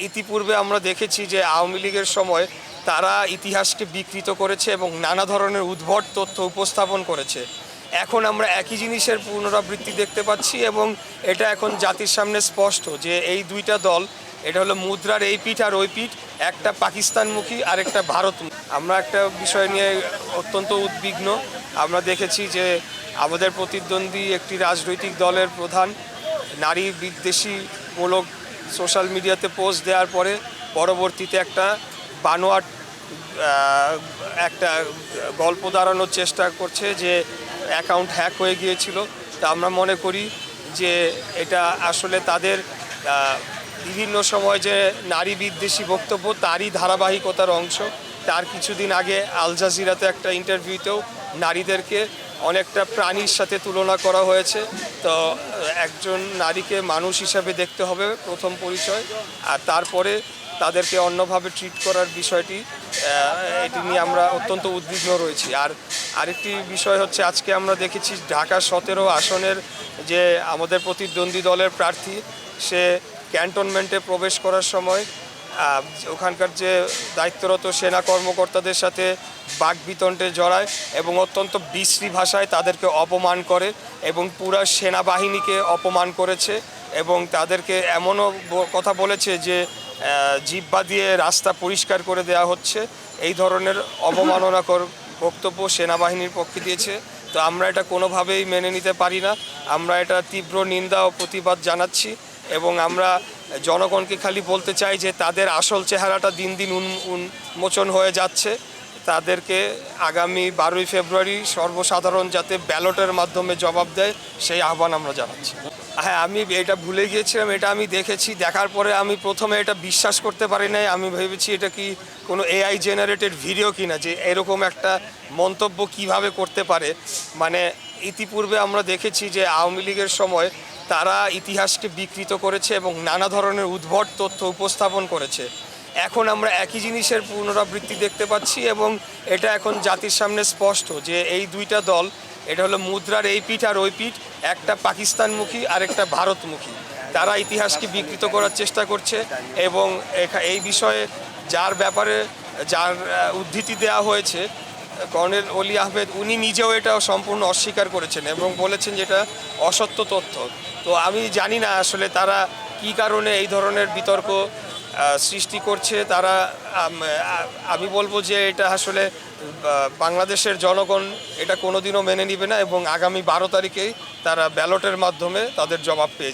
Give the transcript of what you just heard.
ইতিপূর্বে আমরা দেখেছি যে আওয়ামী লীগের সময় তারা ইতিহাসকে বিকৃত করেছে এবং নানা ধরনের উদ্ভট তথ্য উপস্থাপন করেছে। এখন আমরা একই জিনিসের পুনরাবৃত্তি দেখতে পাচ্ছি এবং এটা এখন জাতির সামনে স্পষ্ট যে এই দুইটা দল, এটা হলো মুদ্রার এই পিঠ আর ওই পিঠ, একটা পাকিস্তানমুখী আর একটা ভারতমুখী। আমরা একটা বিষয় নিয়ে অত্যন্ত উদ্বিগ্ন। আমরা দেখেছি যে আমাদের প্রতিদ্বন্দ্বী একটি রাজনৈতিক দলের প্রধান নারী বিদ্বেষীমূলক সোশ্যাল মিডিয়াতে পোস্ট দেওয়ার পরে পরবর্তীতে একটা বানোয়াট একটা গল্প দাঁড়ানোর চেষ্টা করছে যে অ্যাকাউন্ট হ্যাক হয়ে গিয়েছিল। তা আমরা মনে করি যে এটা আসলে তাদের বিভিন্ন সময় যে নারী বিদ্বেষী বক্তব্য তারই ধারাবাহিকতার অংশ। তার কিছুদিন আগে আল জাজিরাতে একটা ইন্টারভিউতেও নারীদেরকে অনেকটা প্রাণীর সাথে তুলনা করা হয়েছে। তো একজন নারীকে মানুষ হিসাবে দেখতে হবে প্রথম পরিচয়, আর তারপরে তাদেরকে অন্যভাবে ট্রিট করার বিষয়টি, এটি নিয়ে আমরা অত্যন্ত উদ্বিগ্ন রয়েছি। আর আরেকটি বিষয় হচ্ছে, আজকে আমরা দেখেছি ঢাকা 17 আসনের যে আমাদের প্রতিদ্বন্দ্বী দলের প্রার্থী, সে ক্যান্টনমেন্টে প্রবেশ করার সময় ওখানকার যে দায়িত্বরত সেনা কর্মকর্তাদের সাথে বাকবিতণ্ডে জড়ায় এবং অত্যন্ত বিশ্রী ভাষায় তাদেরকে অপমান করে এবং পুরা সেনাবাহিনীকে অপমান করেছে এবং তাদেরকে এমনও কথা বলেছে যে জিহ্বা দিয়ে রাস্তা পরিষ্কার করে দেওয়া হচ্ছে। এই ধরনের অবমাননাকর বক্তব্য সেনাবাহিনীর পক্ষে দিয়েছে। তো আমরা এটা কোনোভাবেই মেনে নিতে পারি না। আমরা এটা তীব্র নিন্দা ও প্রতিবাদ জানাচ্ছি এবং আমরা জনগণকে খালি বলতে চাই যে তাদের আসল চেহারাটা দিন দিন উন্মোচন হয়ে যাচ্ছে। তাদেরকে আগামী 12ই ফেব্রুয়ারি সর্বসাধারণ যাতে ব্যালটের মাধ্যমে জবাব দেয়, সেই আহ্বান আমরা জানাচ্ছি। হ্যাঁ, আমি এটা ভুলে গিয়েছিলাম। এটা আমি দেখেছি, দেখার পরে আমি প্রথমে এটা বিশ্বাস করতে পারি নাই। আমি ভেবেছি এটা কি কোনো এআই জেনারেটেড ভিডিও কিনা, যে এরকম একটা মন্তব্য কিভাবে করতে পারে। মানে ইতিপূর্বে আমরা দেখেছি যে আওয়ামী লীগের সময় তারা ইতিহাসকে বিকৃত করেছে এবং নানা ধরনের উদ্ভট তথ্য উপস্থাপন করেছে। এখন আমরা একই জিনিসের পুনরাবৃত্তি দেখতে পাচ্ছি এবং এটা এখন জাতির সামনে স্পষ্ট যে এই দুইটা দল, এটা হলো মুদ্রার এই পিঠ আর ওই পিঠ, একটা পাকিস্তানমুখী আর একটা ভারতমুখী। তারা ইতিহাসকে বিকৃত করার চেষ্টা করছে এবং এই বিষয়ে যার উদ্ধৃতি দেওয়া হয়েছে, কর্নেল অলি আহমেদ, উনি নিজেও এটা সম্পূর্ণ অস্বীকার করেছেন এবং বলেছেন যে এটা অসত্য তথ্য। তো আমি জানি না আসলে তারা কী কারণে এই ধরনের বিতর্ক সৃষ্টি করছে। তারা, আমি বলবো যে এটা আসলে বাংলাদেশের জনগণ এটা কোনোদিনও মেনে নেবে না এবং আগামী 12 তারিখেই তারা ব্যালটের মাধ্যমে তাদের জবাব পেয়ে যাবে।